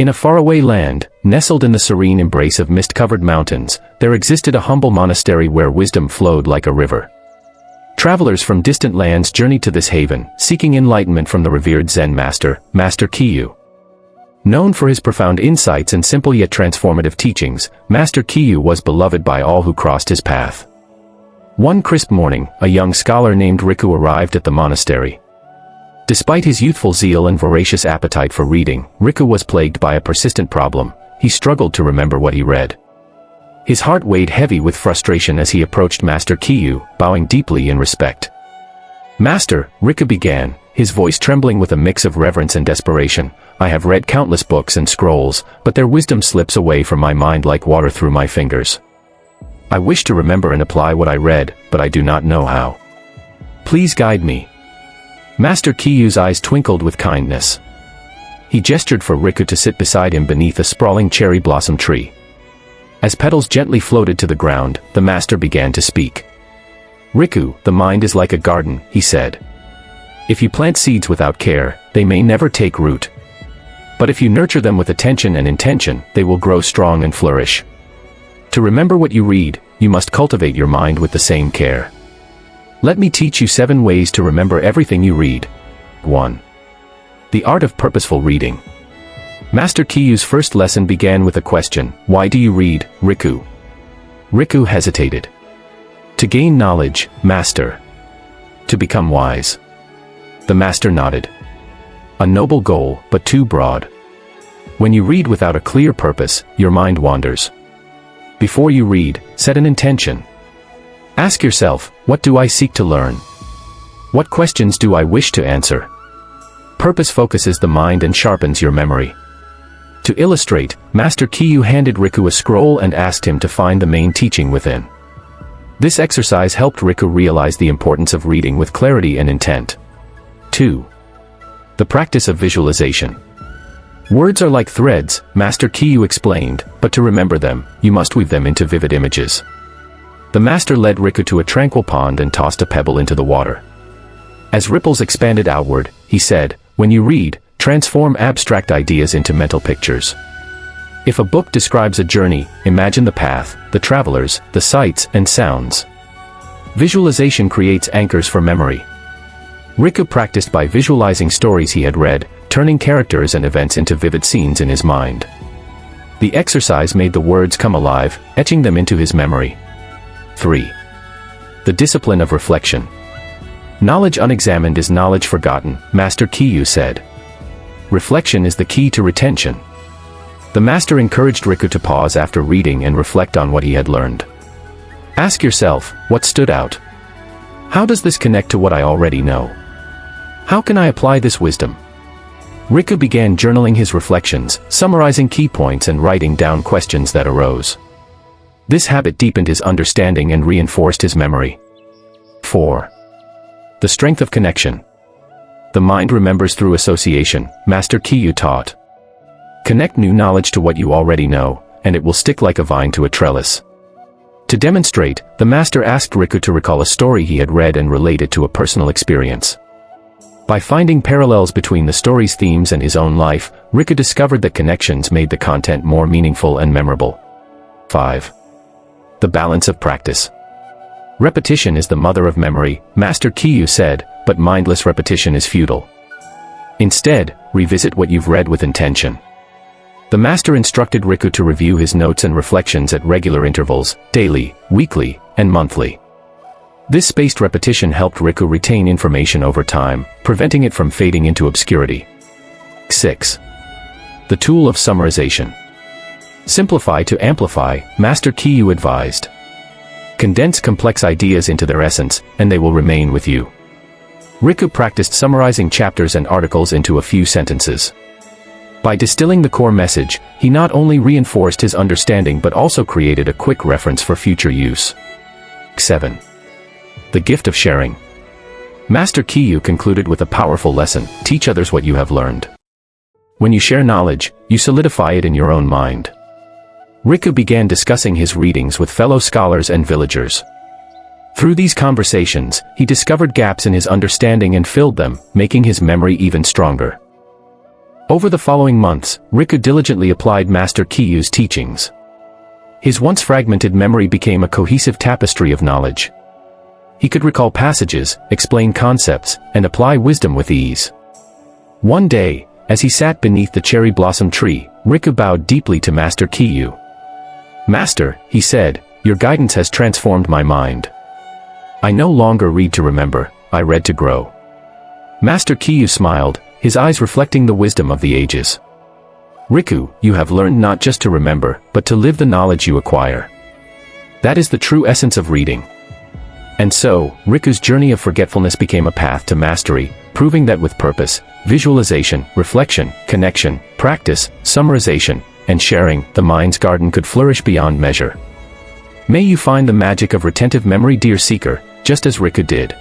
In a faraway land, nestled in the serene embrace of mist-covered mountains, there existed a humble monastery where wisdom flowed like a river. Travelers from distant lands journeyed to this haven, seeking enlightenment from the revered Zen master, Master Kiyu. Known for his profound insights and simple yet transformative teachings, Master Kiyu was beloved by all who crossed his path. One crisp morning, a young scholar named Riku arrived at the monastery. Despite his youthful zeal and voracious appetite for reading, Riku was plagued by a persistent problem. He struggled to remember what he read. His heart weighed heavy with frustration as he approached Master Kiyu, bowing deeply in respect. "Master," Riku began, his voice trembling with a mix of reverence and desperation, "I have read countless books and scrolls, but their wisdom slips away from my mind like water through my fingers. I wish to remember and apply what I read, but I do not know how. Please guide me." Master Kiyu's eyes twinkled with kindness. He gestured for Riku to sit beside him beneath a sprawling cherry blossom tree. As petals gently floated to the ground, the master began to speak. "Riku, the mind is like a garden," he said. "If you plant seeds without care, they may never take root. But if you nurture them with attention and intention, they will grow strong and flourish. To remember what you read, you must cultivate your mind with the same care. Let me teach you 7 ways to remember everything you read. 1. The art of purposeful reading. Master Kiyu's first lesson began with a question, "Why do you read, Riku?" Riku hesitated. "To gain knowledge, Master." "To become wise." The master nodded. "A noble goal, but too broad. When you read without a clear purpose, your mind wanders. Before you read, set an intention. Ask yourself, what do I seek to learn? What questions do I wish to answer? Purpose focuses the mind and sharpens your memory." To illustrate, Master Kiyu handed Riku a scroll and asked him to find the main teaching within. This exercise helped Riku realize the importance of reading with clarity and intent. 2. The practice of visualization. Words are like threads, Master Kiyu explained, but to remember them, you must weave them into vivid images. The master led Riku to a tranquil pond and tossed a pebble into the water. As ripples expanded outward, he said, "When you read, transform abstract ideas into mental pictures. If a book describes a journey, imagine the path, the travelers, the sights and sounds. Visualization creates anchors for memory." Riku practiced by visualizing stories he had read, turning characters and events into vivid scenes in his mind. The exercise made the words come alive, etching them into his memory. 3. The discipline of reflection. Knowledge unexamined is knowledge forgotten, Master Kiyu said. Reflection is the key to retention. The master encouraged Riku to pause after reading and reflect on what he had learned. Ask yourself, what stood out? How does this connect to what I already know? How can I apply this wisdom? Riku began journaling his reflections, summarizing key points and writing down questions that arose. This habit deepened his understanding and reinforced his memory. 4. The strength of connection. The mind remembers through association, Master Kiyu taught. Connect new knowledge to what you already know, and it will stick like a vine to a trellis. To demonstrate, the master asked Riku to recall a story he had read and relate it to a personal experience. By finding parallels between the story's themes and his own life, Riku discovered that connections made the content more meaningful and memorable. 5. The balance of practice. Repetition is the mother of memory, Master Kiyu said, but mindless repetition is futile. Instead, revisit what you've read with intention. The master instructed Riku to review his notes and reflections at regular intervals, daily, weekly, and monthly. This spaced repetition helped Riku retain information over time, preventing it from fading into obscurity. 6. The tool of summarization. Simplify to amplify, Master Kiyu advised. Condense complex ideas into their essence, and they will remain with you. Riku practiced summarizing chapters and articles into a few sentences. By distilling the core message, he not only reinforced his understanding but also created a quick reference for future use. 7. The gift of sharing. Master Kiyu concluded with a powerful lesson: teach others what you have learned. When you share knowledge, you solidify it in your own mind. Riku began discussing his readings with fellow scholars and villagers. Through these conversations, he discovered gaps in his understanding and filled them, making his memory even stronger. Over the following months, Riku diligently applied Master Kiyu's teachings. His once fragmented memory became a cohesive tapestry of knowledge. He could recall passages, explain concepts, and apply wisdom with ease. One day, as he sat beneath the cherry blossom tree, Riku bowed deeply to Master Kiyu. "Master," he said, "your guidance has transformed my mind. I no longer read to remember, I read to grow." Master Kiyu smiled, his eyes reflecting the wisdom of the ages. "Riku, you have learned not just to remember, but to live the knowledge you acquire. That is the true essence of reading." And so, Riku's journey of forgetfulness became a path to mastery, proving that with purpose, visualization, reflection, connection, practice, summarization, and sharing, the mind's garden could flourish beyond measure. May you find the magic of retentive memory, dear seeker, just as Riku did.